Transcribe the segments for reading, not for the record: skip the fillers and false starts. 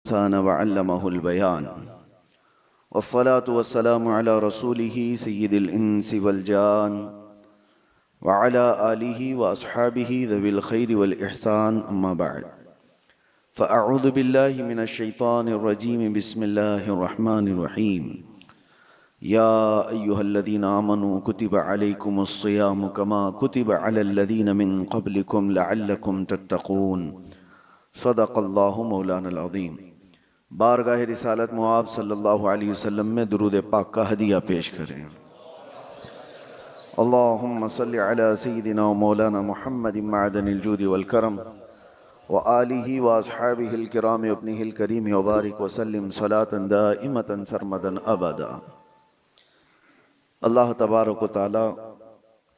الإنسان وعلمه البيان والصلاة والسلام على رسوله سيد الإنس والجان وعلى آله وأصحابه ذوي الخير والإحسان أما بعد فأعوذ بالله من الشيطان الرجيم بسم الله الرحمن الرحيم يا أيها الذين آمنوا كتب عليكم الصيام كما كتب على الذين من قبلكم لعلكم تتقون صدق اللہ مولانا العظیم۔ بارگاہ رسالت مواب صلی اللہ علیہ وسلم میں درود پاک کا ہدیہ پیش کریں۔ اللہم صلی علی سیدنا و مولانا محمد معدن الجود والکرم وآلہ واصحابہ الکرام ابنہ الکریم وبارک وسلم صلاة دائمة سرمدا ابدا۔ اللہ تبارک و تعالی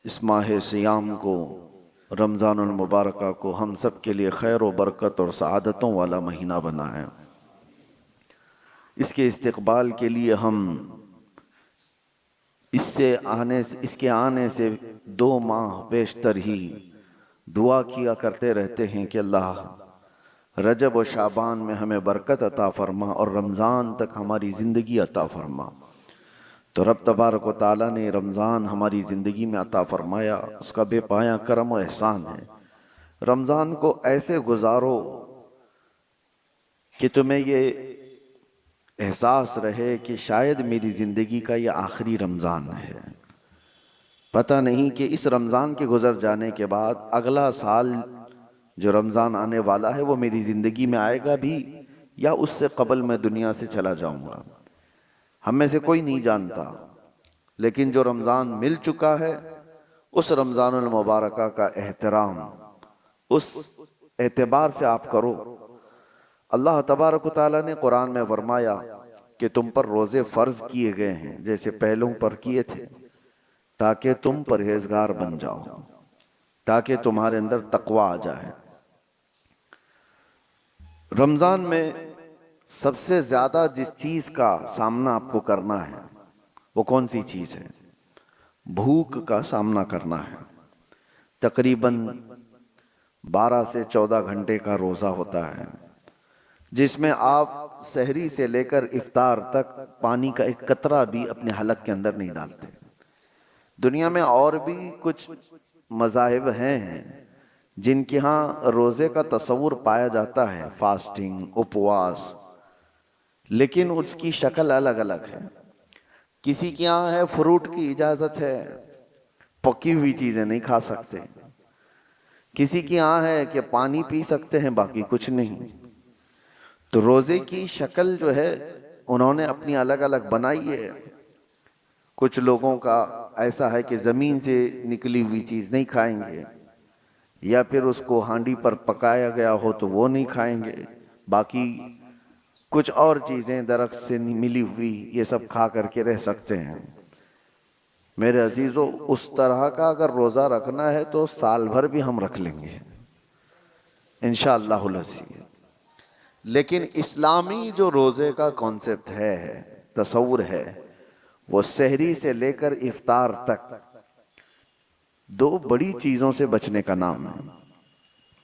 اس ماہ سیام کو، رمضان المبارکہ کو ہم سب کے لیے خیر و برکت اور سعادتوں والا مہینہ بنائے۔ اس کے استقبال کے لیے ہم اس کے آنے سے 2 ماہ بیشتر ہی دعا کیا کرتے رہتے ہیں کہ اللہ رجب و شعبان میں ہمیں برکت عطا فرما اور رمضان تک ہماری زندگی عطا فرما۔ تو رب تبارک و تعالیٰ نے رمضان ہماری زندگی میں عطا فرمایا، اس کا بے پایاں کرم و احسان ہے۔ رمضان کو ایسے گزارو کہ تمہیں یہ احساس رہے کہ شاید میری زندگی کا یہ آخری رمضان ہے۔ پتہ نہیں کہ اس رمضان کے گزر جانے کے بعد اگلا سال جو رمضان آنے والا ہے وہ میری زندگی میں آئے گا بھی یا اس سے قبل میں دنیا سے چلا جاؤں گا۔ ہم میں سے کوئی نہیں جانتا، لیکن جو رمضان مل چکا ہے اس رمضان المبارکہ کا احترام اس اعتبار سے آپ کرو۔ اللہ تبارک و تعالیٰ نے قرآن میں فرمایا کہ تم پر روزے فرض کیے گئے ہیں جیسے پہلوں پر کیے تھے، تاکہ تم پرہیزگار بن جاؤ، تاکہ تمہارے اندر تقوی آ جائے۔ رمضان میں سب سے زیادہ جس چیز کا سامنا آپ کو کرنا ہے وہ کون سی چیز ہے؟ بھوک کا سامنا کرنا ہے۔ تقریباً 12 سے 14 گھنٹے کا روزہ ہوتا ہے، جس میں آپ سحری سے لے کر افطار تک پانی کا ایک قطرہ بھی اپنے حلق کے اندر نہیں ڈالتے۔ دنیا میں اور بھی کچھ مذاہب ہیں جن کے ہاں روزے کا تصور پایا جاتا ہے، فاسٹنگ، اپواس، لیکن اس کی شکل الگ الگ ہے۔ کسی کے یہاں ہے فروٹ کی اجازت ہے، پکی ہوئی چیزیں نہیں کھا سکتے۔ کسی کے یہاں ہے کہ پانی پی سکتے ہیں، باقی کچھ نہیں۔ تو روزے کی شکل جو ہے انہوں نے اپنی الگ الگ بنائی ہے۔ کچھ لوگوں کا ایسا ہے کہ زمین سے نکلی ہوئی چیز نہیں کھائیں گے، یا پھر اس کو ہانڈی پر پکایا گیا ہو تو وہ نہیں کھائیں گے، باقی کچھ اور چیزیں درخت سے ملی ہوئی یہ سب کھا کر کے رہ سکتے ہیں۔ میرے عزیزو، اس طرح کا اگر روزہ رکھنا ہے تو سال بھر بھی ہم رکھ لیں گے انشاءاللہ العزیز۔ لیکن اسلامی جو روزے کا کانسیپٹ ہے، تصور ہے، وہ سحری سے لے کر افطار تک 2 بڑی چیزوں سے بچنے کا نام ہے۔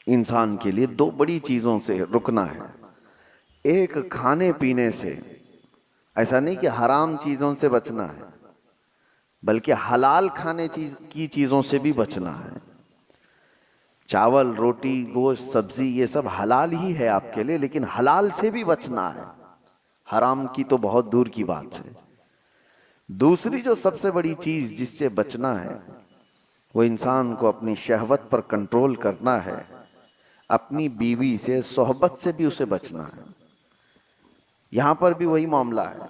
انسان کے لیے 2 بڑی چیزوں سے رکنا ہے۔ ایک کھانے پینے سے، ایسا نہیں کہ حرام چیزوں سے بچنا ہے، بلکہ حلال کھانے کی چیزوں سے بھی بچنا ہے۔ چاول، روٹی، گوشت، سبزی یہ سب حلال ہی ہے آپ کے لیے، لیکن حلال سے بھی بچنا ہے، حرام کی تو بہت دور کی بات ہے۔ دوسری جو سب سے بڑی چیز جس سے بچنا ہے وہ انسان کو اپنی شہوت پر کنٹرول کرنا ہے، اپنی بیوی سے، صحبت سے بھی اسے بچنا ہے۔ یہاں پر بھی وہی معاملہ ہے۔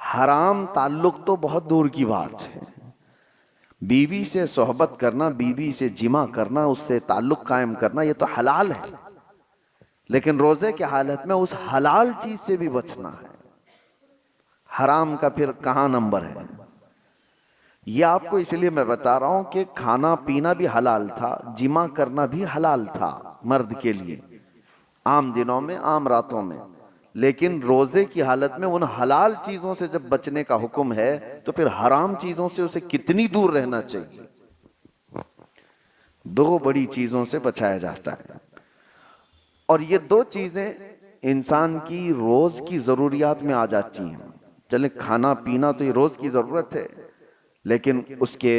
حرام تعلق تو بہت دور کی بات ہے، بیوی سے صحبت کرنا، بیوی سے جمع کرنا، اس سے تعلق قائم کرنا یہ تو حلال ہے، لیکن روزے کی حالت میں اس حلال چیز سے بھی بچنا ہے۔ حرام کا پھر کہاں نمبر ہے؟ یہ آپ کو اس لیے میں بتا رہا ہوں کہ کھانا پینا بھی حلال تھا، جمع کرنا بھی حلال تھا مرد کے لیے، عام دنوں میں، عام راتوں میں، لیکن روزے کی حالت میں ان حلال چیزوں سے جب بچنے کا حکم ہے تو پھر حرام چیزوں سے اسے کتنی دور رہنا چاہیے۔ 2 بڑی چیزوں سے بچایا جاتا ہے، اور یہ 2 چیزیں انسان کی روز کی ضروریات میں آ جاتی ہیں. چلے کھانا پینا تو یہ روز کی ضرورت ہے، لیکن اس کے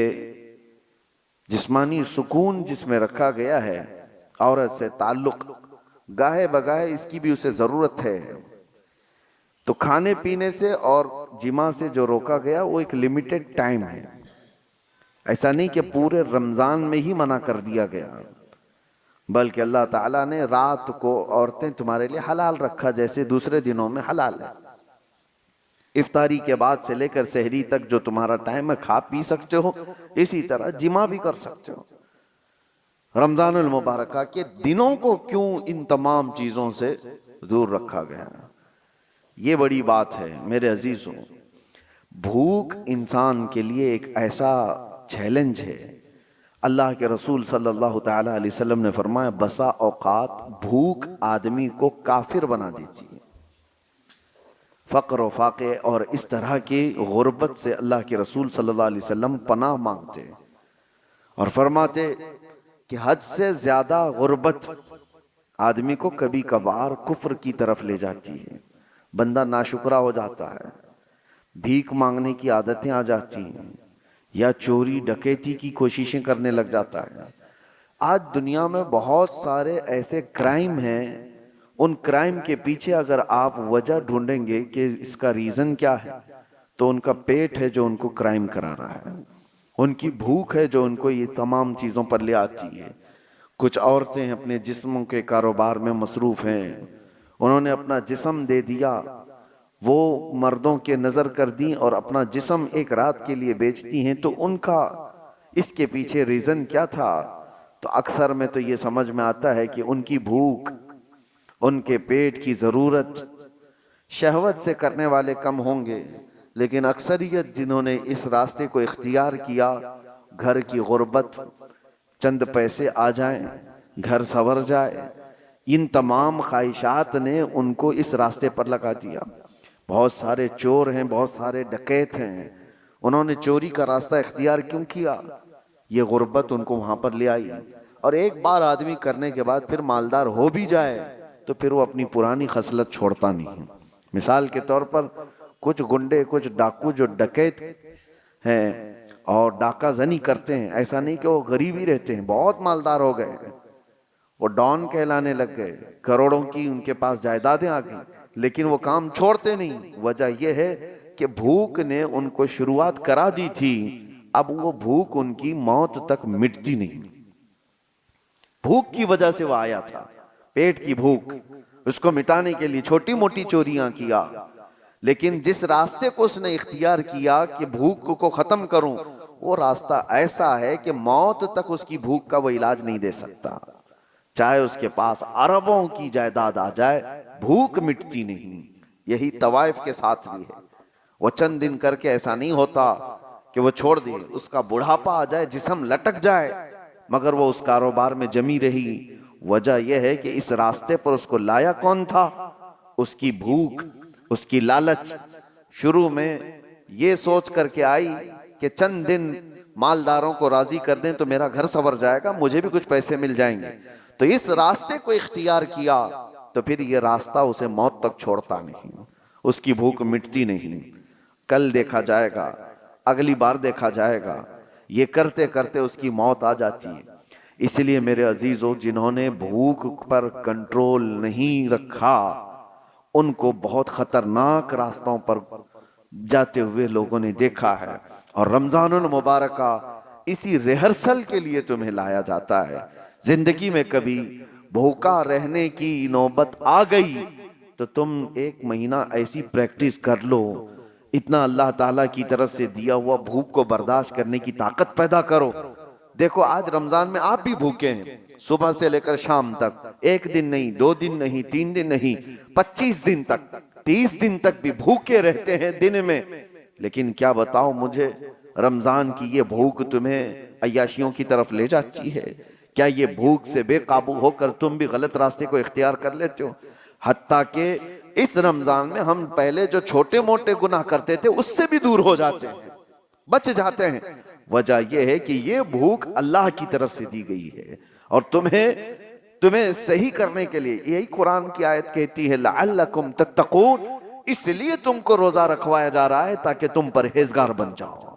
جسمانی سکون جس میں رکھا گیا ہے، عورت سے تعلق گاہے بگاہے اس کی بھی اسے ضرورت ہے. تو کھانے پینے سے اور جماع سے جو روکا گیا وہ ایک لیمیٹڈ ٹائم ہے. ایسا نہیں کہ پورے رمضان میں ہی منع کر دیا گیا، بلکہ اللہ تعالیٰ نے رات کو عورتیں تمہارے لیے حلال رکھا جیسے دوسرے دنوں میں حلال ہے. افطاری کے بعد سے لے کر سحری تک جو تمہارا ٹائم ہے کھا پی سکتے ہو، اسی طرح جماع بھی کر سکتے ہو. رمضان المبارکہ کے دنوں کو کیوں ان تمام چیزوں سے دور رکھا گیا؟ یہ بڑی بات ہے میرے عزیزوں. بھوک انسان کے لیے ایک ایسا چیلنج ہے. اللہ کے رسول صلی اللہ تعالی علیہ وسلم نے فرمایا بسا اوقات بھوک آدمی کو کافر بنا دیتی ہے. فقر و فاقے اور اس طرح کی غربت سے اللہ کے رسول صلی اللہ علیہ وسلم پناہ مانگتے اور فرماتے کہ حد سے زیادہ غربت آدمی کو کبھی کبھار کفر کی طرف لے جاتی ہے. بندہ ناشکرا ہو جاتا ہے، بھیک مانگنے کی عادتیں آ جاتی ہیں، یا چوری ڈکیتی کی کوششیں کرنے لگ جاتا ہے. آج دنیا میں بہت سارے ایسے کرائم ہیں، ان کرائم کے پیچھے اگر آپ وجہ ڈھونڈیں گے کہ اس کا ریزن کیا ہے، تو ان کا پیٹ ہے جو ان کو کرائم کرا رہا ہے، ان کی بھوک ہے جو ان کو یہ تمام چیزوں پر لے آتی ہے. کچھ عورتیں اپنے جسموں کے کاروبار میں مصروف ہیں، انہوں نے اپنا جسم دے دیا، وہ مردوں کے نظر کر دیں اور اپنا جسم ایک رات کے لیے بیچتی ہیں. تو ان کا اس کے پیچھے ریزن کیا تھا؟ تو اکثر میں تو یہ سمجھ میں آتا ہے کہ ان کی بھوک، ان کے پیٹ کی ضرورت شہوت سے کرنے والے کم ہوں گے، لیکن اکثریت جنہوں نے اس راستے کو اختیار کیا، گھر کی غربت، چند پیسے آ جائیں، گھر سنور جائے، ان تمام خواہشات نے ان کو اس راستے پر لگا دیا. بہت سارے چور ہیں، بہت سارے ڈکیت ہیں، انہوں نے چوری کا راستہ اختیار کیوں کیا؟ یہ غربت ان کو وہاں پر لے آئی. اور ایک بار آدمی کرنے کے بعد پھر مالدار ہو بھی جائے تو پھر وہ اپنی پرانی خصلت چھوڑتا نہیں. مثال کے طور پر کچھ گنڈے، کچھ ڈاکو جو ڈکیت ہیں اور ڈاکہ زنی کرتے ہیں، ایسا نہیں کہ وہ غریب ہی رہتے ہیں، بہت مالدار ہو گئے، وہ ڈان کہلانے لگ گئے، کروڑوں کی ان کے پاس جائیدادیں آ گئیں، لیکن وہ کام چھوڑتے نہیں. وجہ یہ ہے کہ بھوک نے ان کو شروعات کرا دی تھی، اب وہ بھوک ان کی موت تک مٹتی نہیں. بھوک کی وجہ سے وہ آیا تھا، پیٹ کی بھوک، اس کو مٹانے کے لیے چھوٹی موٹی چوریاں کیا، لیکن جس راستے کو اس نے اختیار کیا کہ بھوک کو ختم کروں، وہ راستہ ایسا ہے کہ موت تک اس کی بھوک کا وہ علاج نہیں دے سکتا. چاہے اس کے پاس اربوں کی جائیداد آ جائے، بھوک مٹتی نہیں. یہی طوائف کے ساتھ بھی ہے. وہ چند دن کر کے ایسا نہیں ہوتا کہ وہ چھوڑ دے، اس کا بڑھاپا آ جائے، جسم لٹک جائے، مگر وہ اس کاروبار میں جمی رہی. وجہ یہ ہے کہ اس راستے پر اس کو لایا کون تھا؟ اس کی بھوک، اس کی لالچ. شروع میں یہ سوچ کر کے آئی کہ چند دن مالداروں کو راضی کر دیں تو میرا گھر سنور جائے گا، مجھے بھی کچھ پیسے مل جائیں گے. تو اس راستے کو اختیار کیا تو پھر یہ راستہ اسے موت تک چھوڑتا نہیں، اس کی بھوک مٹتی نہیں. کل دیکھا جائے گا، اگلی بار دیکھا جائے گا، یہ کرتے کرتے اس کی موت آ جاتی ہے. اس لیے میرے عزیزو، جنہوں نے بھوک پر کنٹرول نہیں رکھا، ان کو بہت خطرناک راستوں پر جاتے ہوئے لوگوں نے دیکھا ہے. اور رمضان المبارکہ اسی ریہرسل کے لیے تمہیں لایا جاتا ہے. زندگی میں کبھی بھوکا رہنے کی نوبت آ گئی تو تم ایک مہینہ ایسی پریکٹس کر لو، اتنا اللہ تعالیٰ کی طرف سے دیا ہوا بھوک کو برداشت کرنے کی طاقت پیدا کرو. دیکھو آج رمضان میں آپ بھی بھوکے ہیں، صبح سے لے کر شام تک، ایک دن نہیں، 2 دن نہیں، 3 دن نہیں، 25 دن تک، 30 دن تک بھی بھوکے رہتے ہیں دن میں. لیکن کیا بتاؤ مجھے، رمضان کی یہ بھوک تمہیں عیاشیوں کی طرف لے جاتی ہے؟ کیا یہ بھوک سے بے قابو ہو کر تم بھی غلط راستے کو اختیار کر لیتے ہو؟ حتیٰ کہ اس رمضان میں ہم پہلے جو چھوٹے موٹے گناہ کرتے تھے اس سے بھی دور ہو جاتے ہیں، بچ جاتے ہیں. وجہ یہ ہے کہ یہ بھوک اللہ کی طرف سے دی گئی ہے، اور تمہیں صحیح کرنے کے لیے. یہی قرآن کی آیت کہتی ہے لعلکم تتقون، اس لیے تم کو روزہ رکھوایا جا رہا ہے تاکہ تم پرہیزگار بن جاؤ.